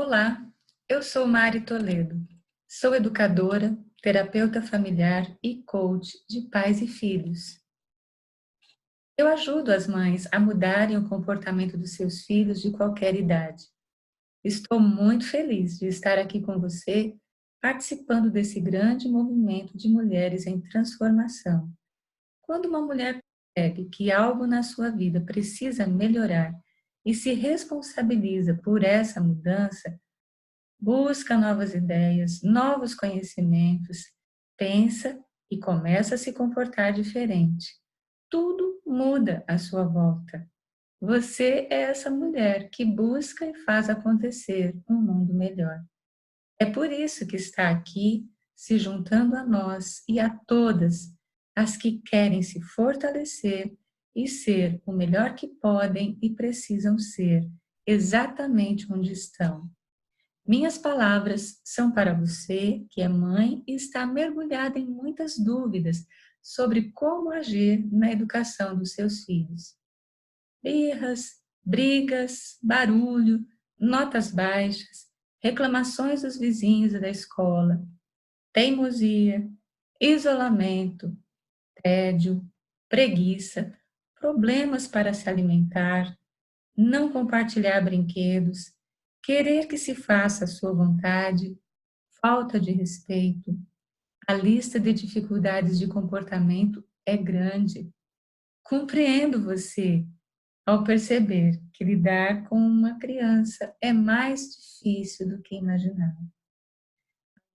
Olá, eu sou Mari Toledo. Sou educadora, terapeuta familiar e coach de pais e filhos. Eu ajudo as mães a mudarem o comportamento dos seus filhos de qualquer idade. Estou muito feliz de estar aqui com você, participando desse grande movimento de mulheres em transformação. Quando uma mulher percebe que algo na sua vida precisa melhorar e se responsabiliza por essa mudança, busca novas ideias, novos conhecimentos, pensa e começa a se comportar diferente. Tudo muda à sua volta. Você é essa mulher que busca e faz acontecer um mundo melhor. É por isso que está aqui, se juntando a nós e a todas as que querem se fortalecer e ser o melhor que podem e precisam ser, exatamente onde estão. Minhas palavras são para você que é mãe e está mergulhada em muitas dúvidas sobre como agir na educação dos seus filhos. Birras, brigas, barulho, notas baixas, reclamações dos vizinhos e da escola, teimosia, isolamento, tédio, preguiça, problemas para se alimentar, não compartilhar brinquedos, querer que se faça a sua vontade, falta de respeito. A lista de dificuldades de comportamento é grande. Compreendo você ao perceber que lidar com uma criança é mais difícil do que imaginava.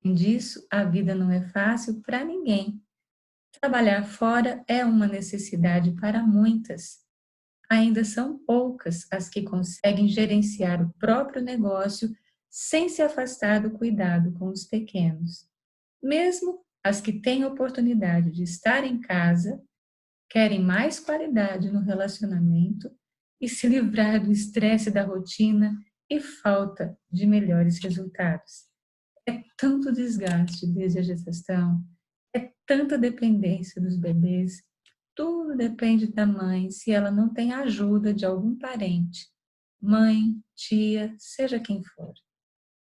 Além disso, a vida não é fácil para ninguém. Trabalhar fora é uma necessidade para muitas. Ainda são poucas as que conseguem gerenciar o próprio negócio sem se afastar do cuidado com os pequenos. Mesmo as que têm oportunidade de estar em casa, querem mais qualidade no relacionamento e se livrar do estresse da rotina e falta de melhores resultados. É tanto desgaste desde a gestação, é tanta dependência dos bebês. Tudo depende da mãe se ela não tem a ajuda de algum parente, mãe, tia, seja quem for.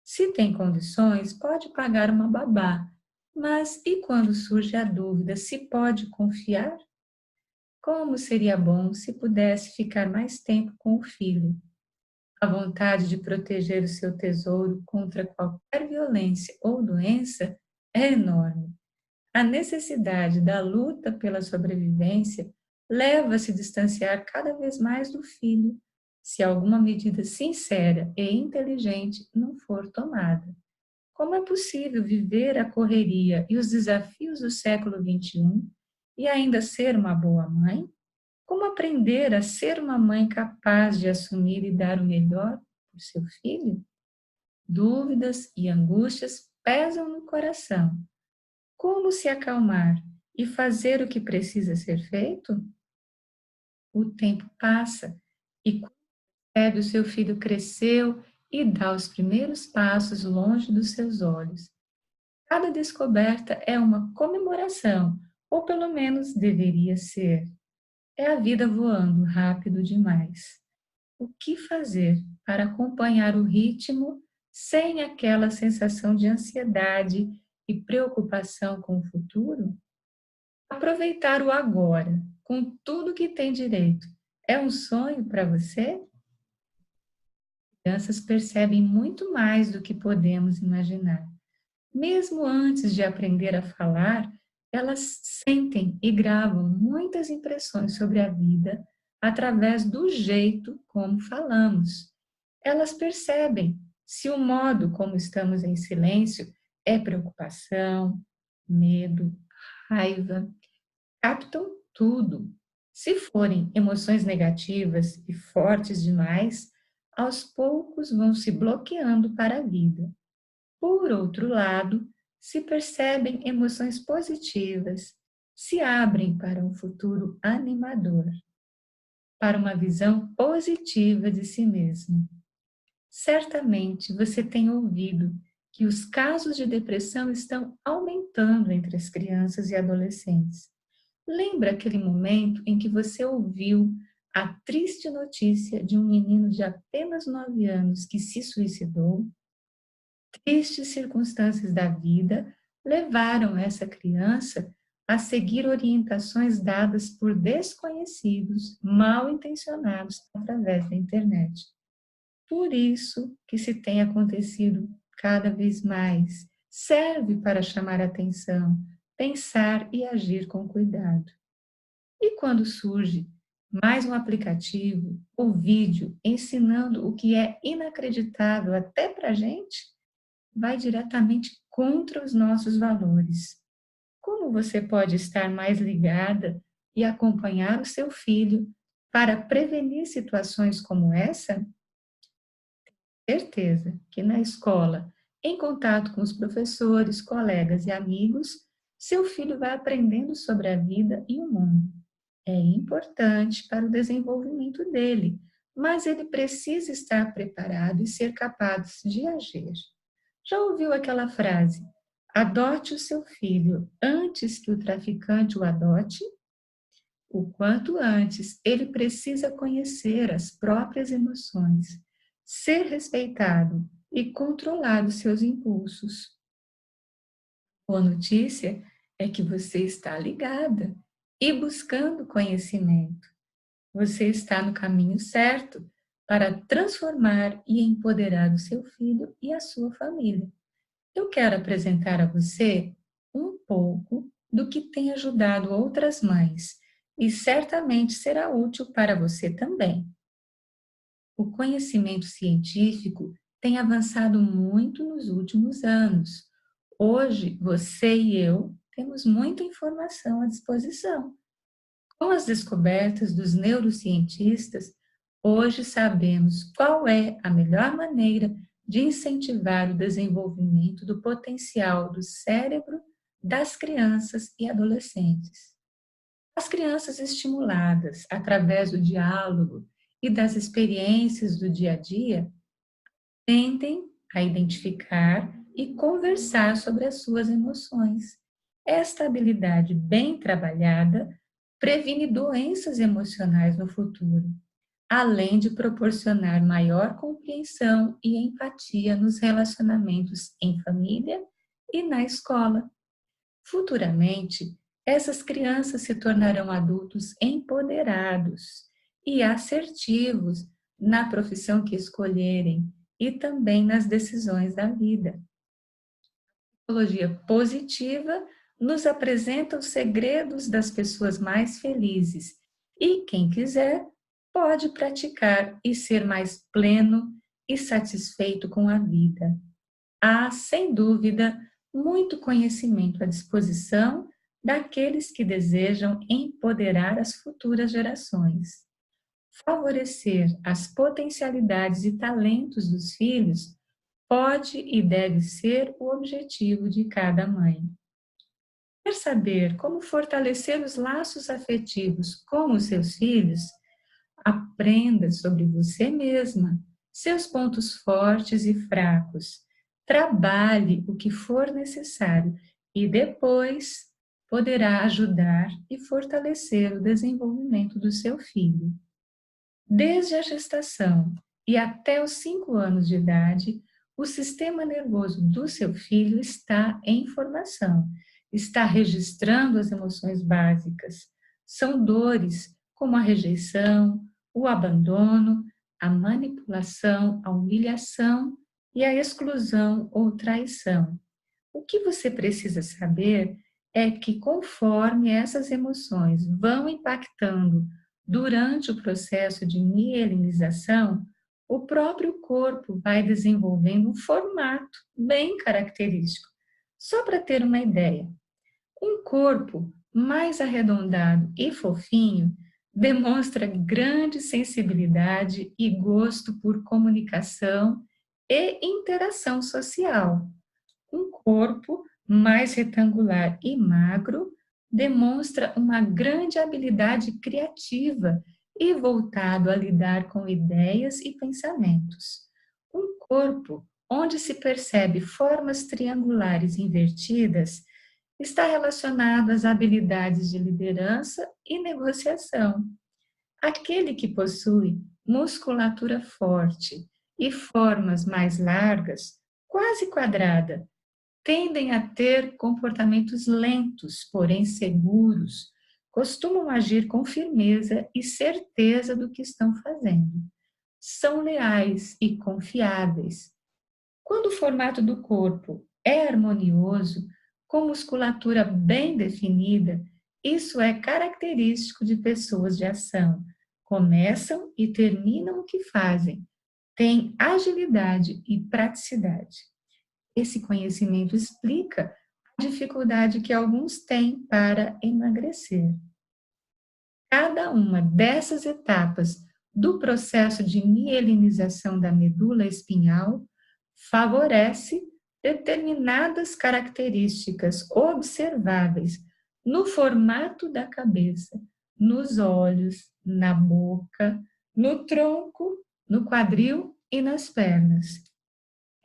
Se tem condições, pode pagar uma babá, mas e quando surge a dúvida se pode confiar? Como seria bom se pudesse ficar mais tempo com o filho? A vontade de proteger o seu tesouro contra qualquer violência ou doença é enorme. A necessidade da luta pela sobrevivência leva a se distanciar cada vez mais do filho, se alguma medida sincera e inteligente não for tomada. Como é possível viver a correria e os desafios do século XXI e ainda ser uma boa mãe? Como aprender a ser uma mãe capaz de assumir e dar o melhor para o seu filho? Dúvidas e angústias pesam no coração. Como se acalmar e fazer o que precisa ser feito? O tempo passa e quando percebe o seu filho cresceu e dá os primeiros passos longe dos seus olhos. Cada descoberta é uma comemoração, ou pelo menos deveria ser. É a vida voando rápido demais. O que fazer para acompanhar o ritmo sem aquela sensação de ansiedade e preocupação com o futuro? Aproveitar o agora, com tudo que tem direito, é um sonho para você? Crianças percebem muito mais do que podemos imaginar. Mesmo antes de aprender a falar, elas sentem e gravam muitas impressões sobre a vida através do jeito como falamos. Elas percebem se o modo como estamos em silêncio é preocupação, medo, raiva, captam tudo. Se forem emoções negativas e fortes demais, aos poucos vão se bloqueando para a vida. Por outro lado, se percebem emoções positivas, se abrem para um futuro animador, para uma visão positiva de si mesmo. Certamente você tem ouvido que os casos de depressão estão aumentando entre as crianças e adolescentes. Lembra aquele momento em que você ouviu a triste notícia de um menino de apenas 9 anos que se suicidou? Tristes circunstâncias da vida levaram essa criança a seguir orientações dadas por desconhecidos, mal intencionados através da internet. Por isso que se tem acontecido cada vez mais. Serve para chamar atenção, pensar e agir com cuidado. E quando surge mais um aplicativo ou vídeo ensinando o que é inacreditável até para a gente, vai diretamente contra os nossos valores. Como você pode estar mais ligada e acompanhar o seu filho para prevenir situações como essa? Certeza que na escola, em contato com os professores, colegas e amigos, seu filho vai aprendendo sobre a vida e o mundo. É importante para o desenvolvimento dele, mas ele precisa estar preparado e ser capaz de agir. Já ouviu aquela frase: adote o seu filho antes que o traficante o adote? O quanto antes ele precisa conhecer as próprias emoções, ser respeitado e controlar os seus impulsos. Boa notícia é que você está ligada e buscando conhecimento. Você está no caminho certo para transformar e empoderar o seu filho e a sua família. Eu quero apresentar a você um pouco do que tem ajudado outras mães e certamente será útil para você também. O conhecimento científico tem avançado muito nos últimos anos. Hoje, você e eu temos muita informação à disposição. Com as descobertas dos neurocientistas, hoje sabemos qual é a melhor maneira de incentivar o desenvolvimento do potencial do cérebro das crianças e adolescentes. As crianças estimuladas através do diálogo e das experiências do dia a dia tendem a identificar e conversar sobre as suas emoções. Esta habilidade bem trabalhada previne doenças emocionais no futuro, além de proporcionar maior compreensão e empatia nos relacionamentos em família e na escola. Futuramente, essas crianças se tornarão adultos empoderados e assertivos na profissão que escolherem e também nas decisões da vida. A psicologia positiva nos apresenta os segredos das pessoas mais felizes e quem quiser pode praticar e ser mais pleno e satisfeito com a vida. Há, sem dúvida, muito conhecimento à disposição daqueles que desejam empoderar as futuras gerações. Favorecer as potencialidades e talentos dos filhos pode e deve ser o objetivo de cada mãe. Quer saber como fortalecer os laços afetivos com os seus filhos? Aprenda sobre você mesma, seus pontos fortes e fracos. Trabalhe o que for necessário e depois poderá ajudar e fortalecer o desenvolvimento do seu filho. Desde a gestação e até os 5 anos de idade, o sistema nervoso do seu filho está em formação, está registrando as emoções básicas. São dores como a rejeição, o abandono, a manipulação, a humilhação e a exclusão ou traição. O que você precisa saber é que, conforme essas emoções vão impactando durante o processo de mielinização, o próprio corpo vai desenvolvendo um formato bem característico. Só para ter uma ideia, um corpo mais arredondado e fofinho demonstra grande sensibilidade e gosto por comunicação e interação social. Um corpo mais retangular e magro demonstra uma grande habilidade criativa e voltado a lidar com ideias e pensamentos. Um corpo onde se percebe formas triangulares invertidas está relacionado às habilidades de liderança e negociação. Aquele que possui musculatura forte e formas mais largas quase quadrada, tendem a ter comportamentos lentos, porém seguros, costumam agir com firmeza e certeza do que estão fazendo. São leais e confiáveis. Quando o formato do corpo é harmonioso, com musculatura bem definida, isso é característico de pessoas de ação. Começam e terminam o que fazem. Têm agilidade e praticidade. Esse conhecimento explica a dificuldade que alguns têm para emagrecer. Cada uma dessas etapas do processo de mielinização da medula espinhal favorece determinadas características observáveis no formato da cabeça, nos olhos, na boca, no tronco, no quadril e nas pernas.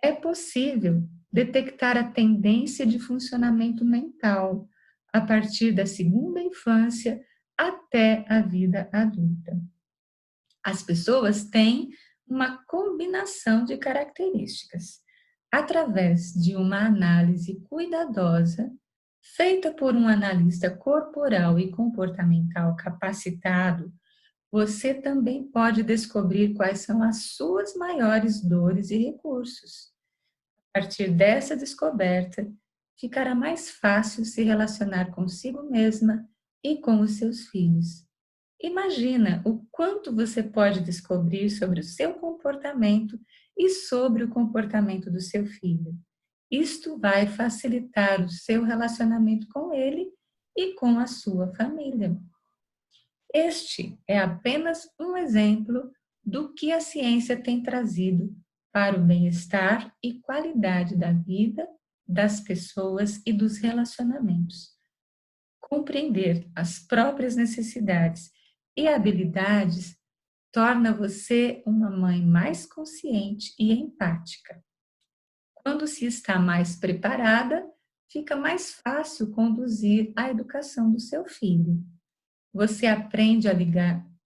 É possível detectar a tendência de funcionamento mental a partir da segunda infância até a vida adulta. As pessoas têm uma combinação de características. Através de uma análise cuidadosa, feita por um analista corporal e comportamental capacitado, você também pode descobrir quais são as suas maiores dores e recursos. A partir dessa descoberta, ficará mais fácil se relacionar consigo mesma e com os seus filhos. Imagina o quanto você pode descobrir sobre o seu comportamento e sobre o comportamento do seu filho. Isto vai facilitar o seu relacionamento com ele e com a sua família. Este é apenas um exemplo do que a ciência tem trazido para o bem-estar e qualidade da vida, das pessoas e dos relacionamentos. Compreender as próprias necessidades e habilidades torna você uma mãe mais consciente e empática. Quando se está mais preparada, fica mais fácil conduzir a educação do seu filho. Você aprende a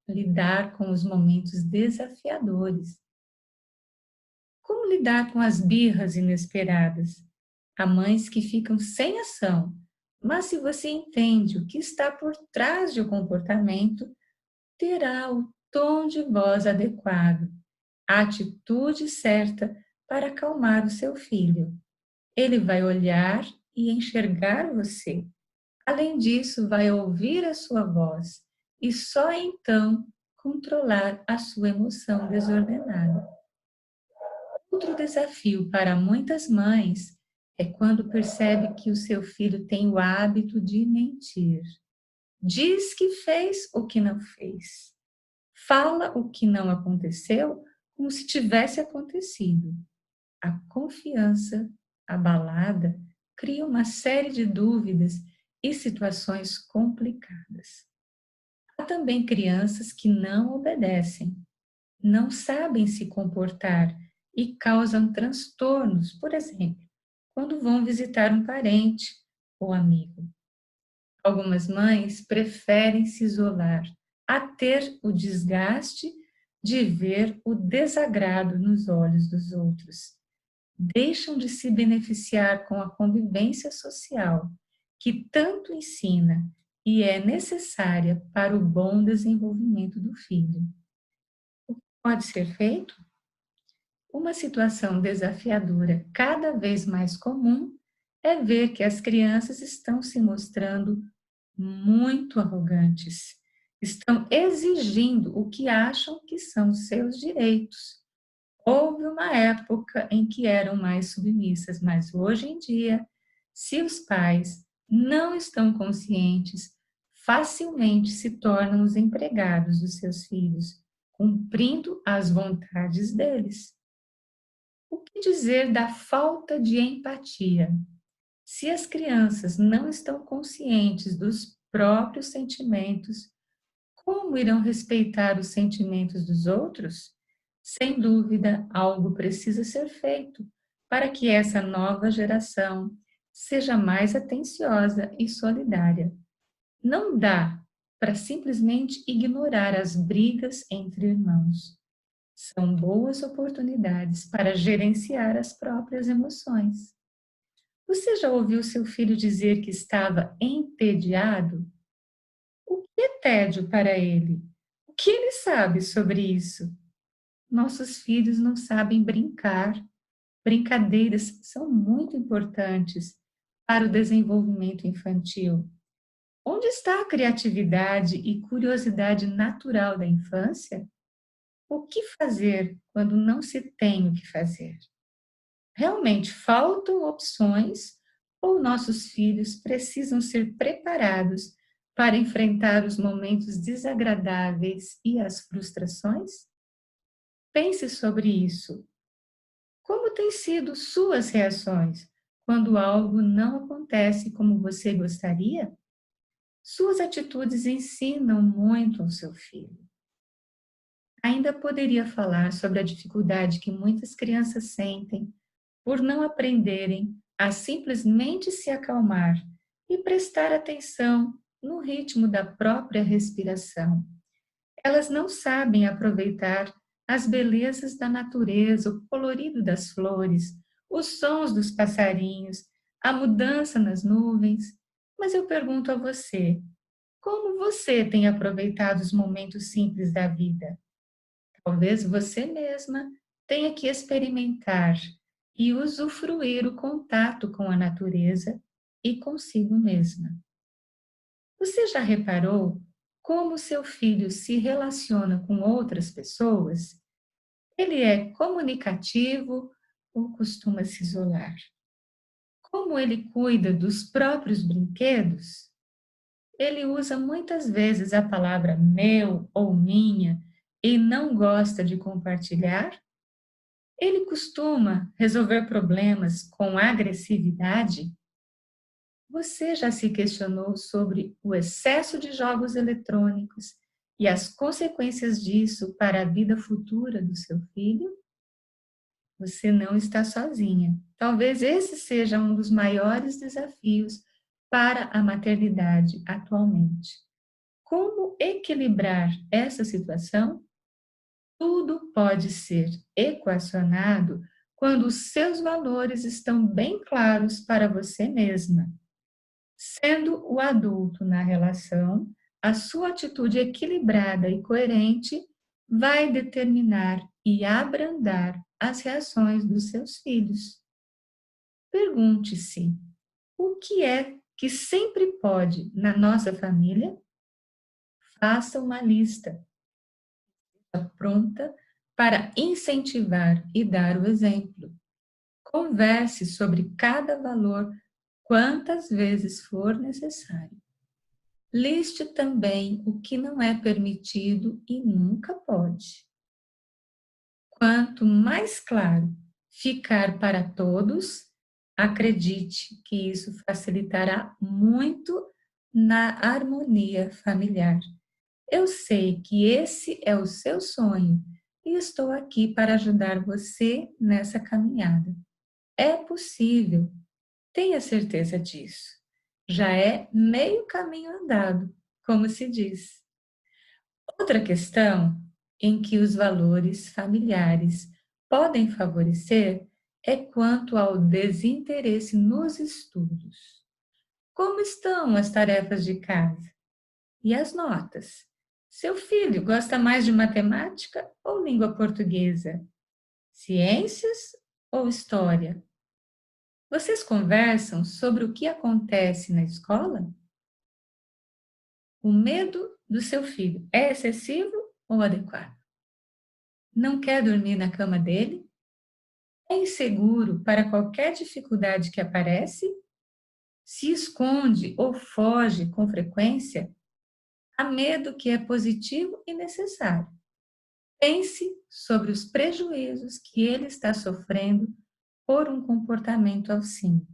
lidar com os momentos desafiadores. Como lidar com as birras inesperadas? Há mães que ficam sem ação, mas se você entende o que está por trás de um comportamento, terá o tom de voz adequado, a atitude certa para acalmar o seu filho. Ele vai olhar e enxergar você. Além disso, vai ouvir a sua voz e só então controlar a sua emoção desordenada. Outro desafio para muitas mães é quando percebe que o seu filho tem o hábito de mentir. Diz que fez o que não fez. Fala o que não aconteceu como se tivesse acontecido. A confiança abalada cria uma série de dúvidas e situações complicadas. Há também crianças que não obedecem, não sabem se comportar e causam transtornos, por exemplo, quando vão visitar um parente ou amigo. Algumas mães preferem se isolar a ter o desgaste de ver o desagrado nos olhos dos outros. Deixam de se beneficiar com a convivência social, que tanto ensina e é necessária para o bom desenvolvimento do filho. O que pode ser feito? Uma situação desafiadora cada vez mais comum é ver que as crianças estão se mostrando muito arrogantes, estão exigindo o que acham que são seus direitos. Houve uma época em que eram mais submissas, mas hoje em dia, se os pais não estão conscientes, facilmente se tornam os empregados dos seus filhos, cumprindo as vontades deles. O que dizer da falta de empatia? Se as crianças não estão conscientes dos próprios sentimentos, como irão respeitar os sentimentos dos outros? Sem dúvida, algo precisa ser feito para que essa nova geração seja mais atenciosa e solidária. Não dá para simplesmente ignorar as brigas entre irmãos. São boas oportunidades para gerenciar as próprias emoções. Você já ouviu seu filho dizer que estava entediado? O que é tédio para ele? O que ele sabe sobre isso? Nossos filhos não sabem brincar. Brincadeiras são muito importantes para o desenvolvimento infantil. Onde está a criatividade e curiosidade natural da infância? O que fazer quando não se tem o que fazer? Realmente faltam opções ou nossos filhos precisam ser preparados para enfrentar os momentos desagradáveis e as frustrações? Pense sobre isso. Como têm sido suas reações quando algo não acontece como você gostaria? Suas atitudes ensinam muito ao seu filho. Ainda poderia falar sobre a dificuldade que muitas crianças sentem por não aprenderem a simplesmente se acalmar e prestar atenção no ritmo da própria respiração. Elas não sabem aproveitar as belezas da natureza, o colorido das flores, os sons dos passarinhos, a mudança nas nuvens. Mas eu pergunto a você, como você tem aproveitado os momentos simples da vida? Talvez você mesma tenha que experimentar e usufruir o contato com a natureza e consigo mesma. Você já reparou como seu filho se relaciona com outras pessoas? Ele é comunicativo ou costuma se isolar? Como ele cuida dos próprios brinquedos? Ele usa muitas vezes a palavra meu ou minha e não gosta de compartilhar? Ele costuma resolver problemas com agressividade? Você já se questionou sobre o excesso de jogos eletrônicos e as consequências disso para a vida futura do seu filho? Você não está sozinha. Talvez esse seja um dos maiores desafios para a maternidade atualmente. Como equilibrar essa situação? Tudo pode ser equacionado quando os seus valores estão bem claros para você mesma. Sendo o adulto na relação, a sua atitude equilibrada e coerente vai determinar e abrandar as reações dos seus filhos. Pergunte-se: o que é que sempre pode na nossa família? Faça uma lista pronta para incentivar e dar o exemplo. Converse sobre cada valor quantas vezes for necessário. Liste também o que não é permitido e nunca pode. Quanto mais claro ficar para todos, acredite que isso facilitará muito na harmonia familiar. Eu sei que esse é o seu sonho e estou aqui para ajudar você nessa caminhada. É possível, tenha certeza disso. Já é meio caminho andado, como se diz. Outra questão em que os valores familiares podem favorecer é quanto ao desinteresse nos estudos. Como estão as tarefas de casa? E as notas? Seu filho gosta mais de matemática ou língua portuguesa? Ciências ou história? Vocês conversam sobre o que acontece na escola? O medo do seu filho é excessivo ou adequado? Não quer dormir na cama dele? É inseguro para qualquer dificuldade que aparece? Se esconde ou foge com frequência? Há medo que é positivo e necessário. Pense sobre os prejuízos que ele está sofrendo por um comportamento assim.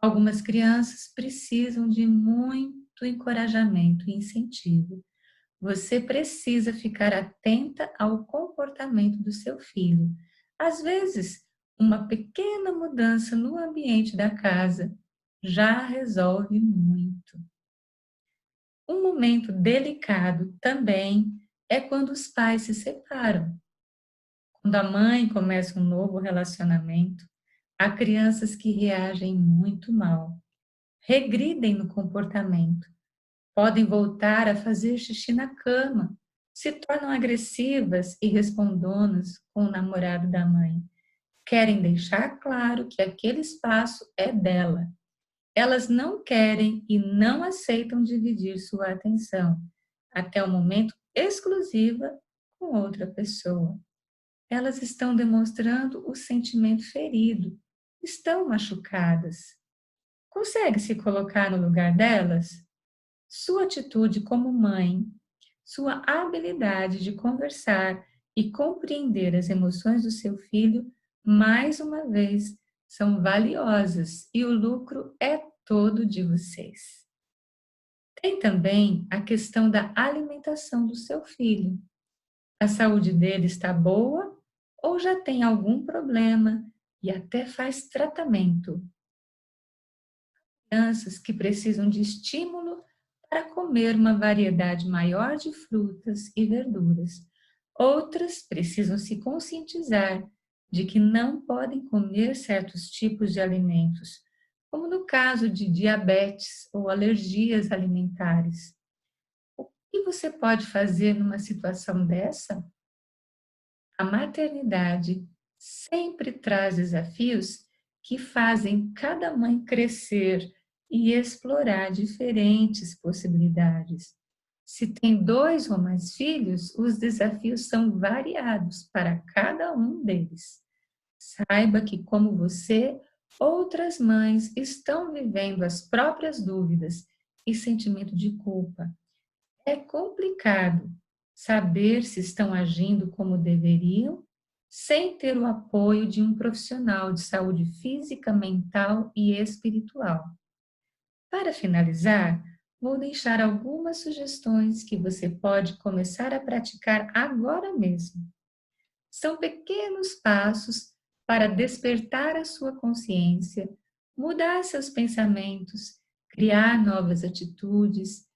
Algumas crianças precisam de muito encorajamento e incentivo. Você precisa ficar atenta ao comportamento do seu filho. Às vezes, uma pequena mudança no ambiente da casa já resolve muito. Um momento delicado também é quando os pais se separam. Quando a mãe começa um novo relacionamento, há crianças que reagem muito mal, regridem no comportamento, podem voltar a fazer xixi na cama, se tornam agressivas e respondonas com o namorado da mãe. Querem deixar claro que aquele espaço é dela. Elas não querem e não aceitam dividir sua atenção até o momento exclusiva com outra pessoa. Elas estão demonstrando o sentimento ferido, estão machucadas. Consegue se colocar no lugar delas? Sua atitude como mãe, sua habilidade de conversar e compreender as emoções do seu filho, mais uma vez, são valiosas e o lucro é todo de vocês. Tem também a questão da alimentação do seu filho. A saúde dele está boa ou já tem algum problema e até faz tratamento? Crianças que precisam de estímulo para comer uma variedade maior de frutas e verduras. Outras precisam se conscientizar de que não podem comer certos tipos de alimentos, como no caso de diabetes ou alergias alimentares. O que você pode fazer numa situação dessa? A maternidade sempre traz desafios que fazem cada mãe crescer e explorar diferentes possibilidades. Se tem 2 ou mais filhos, os desafios são variados para cada um deles. Saiba que, como você, outras mães estão vivendo as próprias dúvidas e sentimento de culpa. É complicado saber se estão agindo como deveriam, sem ter o apoio de um profissional de saúde física, mental e espiritual. Para finalizar, vou deixar algumas sugestões que você pode começar a praticar agora mesmo. São pequenos passos para despertar a sua consciência, mudar seus pensamentos, criar novas atitudes,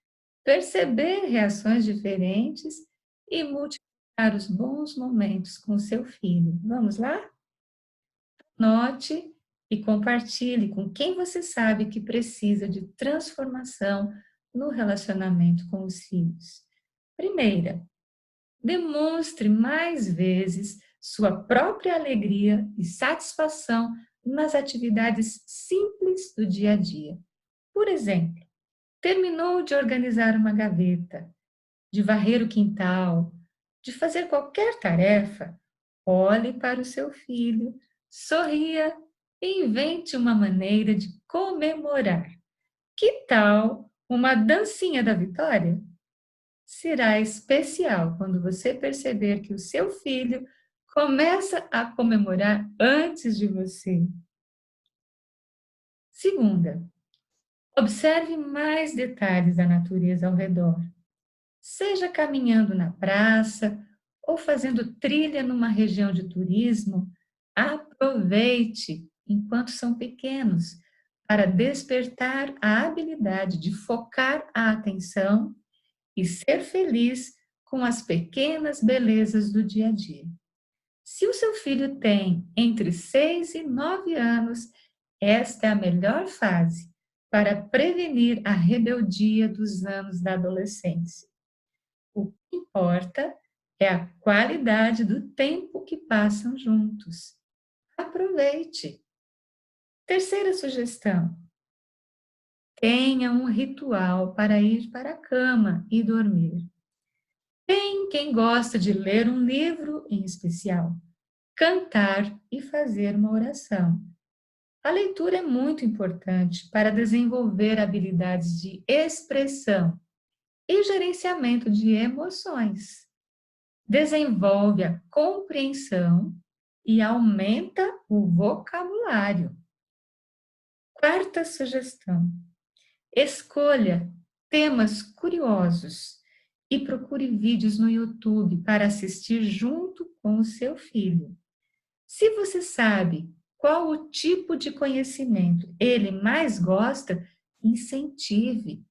perceber reações diferentes e multiplicar os bons momentos com seu filho. Vamos lá? Note e compartilhe com quem você sabe que precisa de transformação no relacionamento com os filhos. Primeira, demonstre mais vezes sua própria alegria e satisfação nas atividades simples do dia a dia. Por exemplo, terminou de organizar uma gaveta, de varrer o quintal, de fazer qualquer tarefa, olhe para o seu filho, sorria e invente uma maneira de comemorar. Que tal uma dancinha da vitória? Será especial quando você perceber que o seu filho começa a comemorar antes de você. Segunda, observe mais detalhes da natureza ao redor. Seja caminhando na praça ou fazendo trilha numa região de turismo, aproveite enquanto são pequenos para despertar a habilidade de focar a atenção e ser feliz com as pequenas belezas do dia a dia. Se o seu filho tem entre 6 e 9 anos, esta é a melhor fase para prevenir a rebeldia dos anos da adolescência. O que importa é a qualidade do tempo que passam juntos. Aproveite. Terceira sugestão: tenha um ritual para ir para a cama e dormir. Tem quem gosta de ler um livro em especial, cantar e fazer uma oração. A leitura é muito importante para desenvolver habilidades de expressão e gerenciamento de emoções. Desenvolve a compreensão e aumenta o vocabulário. Quarta sugestão: escolha temas curiosos e procure vídeos no YouTube para assistir junto com o seu filho. Se você sabe qual o tipo de conhecimento ele mais gosta, incentive.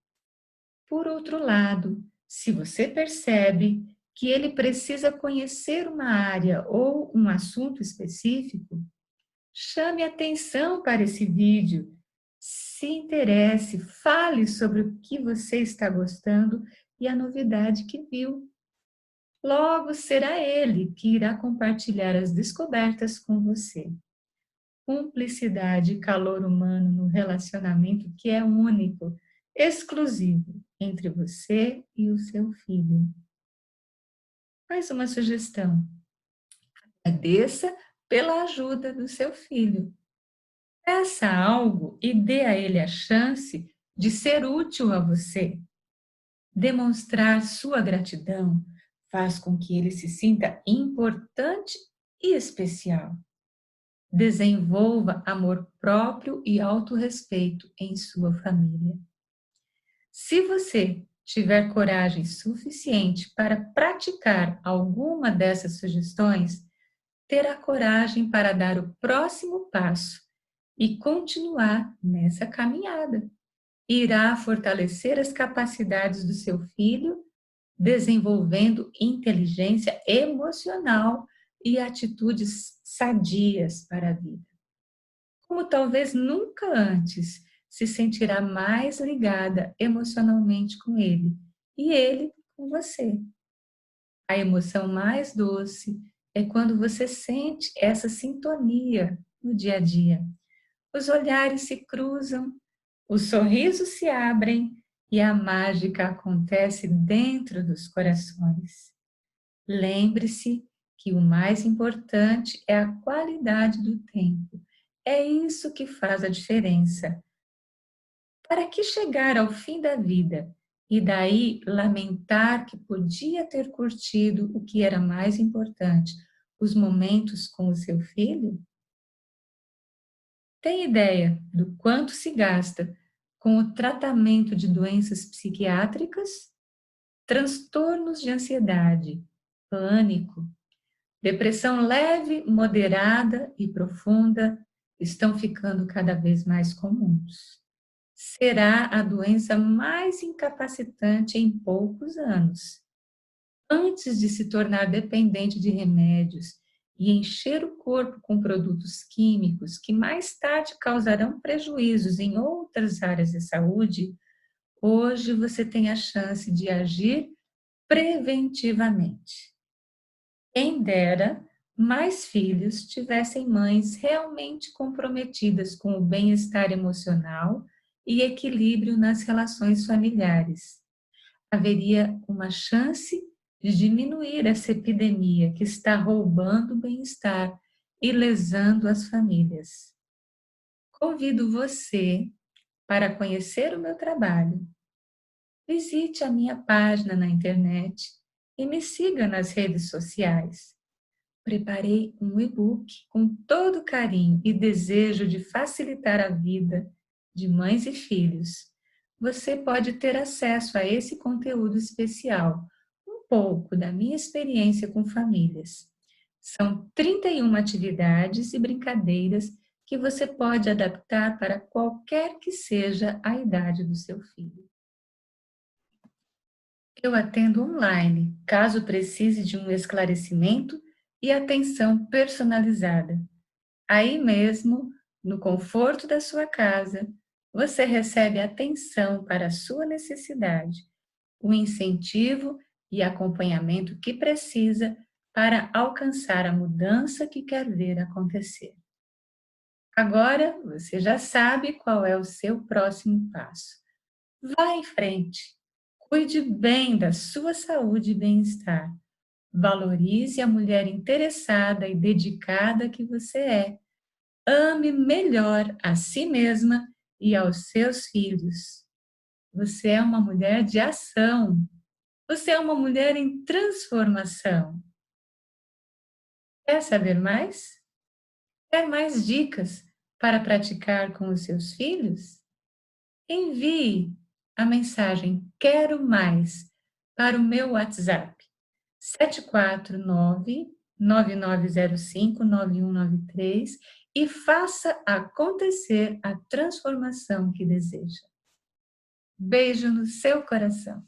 Por outro lado, se você percebe que ele precisa conhecer uma área ou um assunto específico, chame atenção para esse vídeo, se interesse, fale sobre o que você está gostando e a novidade que viu. Logo será ele que irá compartilhar as descobertas com você. Cumplicidade e calor humano no relacionamento que é único, exclusivo entre você e o seu filho. Mais uma sugestão. Agradeça pela ajuda do seu filho. Peça algo e dê a ele a chance de ser útil a você. Demonstrar sua gratidão faz com que ele se sinta importante e especial. Desenvolva amor próprio e autorrespeito em sua família. Se você tiver coragem suficiente para praticar alguma dessas sugestões, terá coragem para dar o próximo passo e continuar nessa caminhada. Irá fortalecer as capacidades do seu filho, desenvolvendo inteligência emocional e atitudes sadias para a vida. Como talvez nunca antes, se sentirá mais ligada emocionalmente com ele e ele com você. A emoção mais doce é quando você sente essa sintonia no dia a dia. Os olhares se cruzam, os sorrisos se abrem e a mágica acontece dentro dos corações. Lembre-se que o mais importante é a qualidade do tempo. É isso que faz a diferença. Para que chegar ao fim da vida e daí lamentar que podia ter curtido o que era mais importante, os momentos com o seu filho? Tem ideia do quanto se gasta com o tratamento de doenças psiquiátricas, transtornos de ansiedade, pânico, depressão leve, moderada e profunda estão ficando cada vez mais comuns. Será a doença mais incapacitante em poucos anos. Antes de se tornar dependente de remédios e encher o corpo com produtos químicos que mais tarde causarão prejuízos em outras áreas de saúde, hoje você tem a chance de agir preventivamente. Quem dera mais filhos tivessem mães realmente comprometidas com o bem-estar emocional e equilíbrio nas relações familiares. Haveria uma chance de diminuir essa epidemia que está roubando o bem-estar e lesando as famílias. Convido você para conhecer o meu trabalho. Visite a minha página na internet e me siga nas redes sociais. Preparei um e-book com todo carinho e desejo de facilitar a vida de mães e filhos. Você pode ter acesso a esse conteúdo especial, um pouco da minha experiência com famílias. São 31 atividades e brincadeiras que você pode adaptar para qualquer que seja a idade do seu filho. Eu atendo online, caso precise de um esclarecimento e atenção personalizada. Aí mesmo, no conforto da sua casa, você recebe atenção para a sua necessidade, o incentivo e acompanhamento que precisa para alcançar a mudança que quer ver acontecer. Agora você já sabe qual é o seu próximo passo. Vá em frente, cuide bem da sua saúde e bem-estar. Valorize a mulher interessada e dedicada que você é. Ame melhor a si mesma e aos seus filhos. Você é uma mulher de ação. Você é uma mulher em transformação. Quer saber mais? Quer mais dicas para praticar com os seus filhos? Envie a mensagem "Quero mais" para o meu WhatsApp 749-9905-9193 e faça acontecer a transformação que deseja. Beijo no seu coração.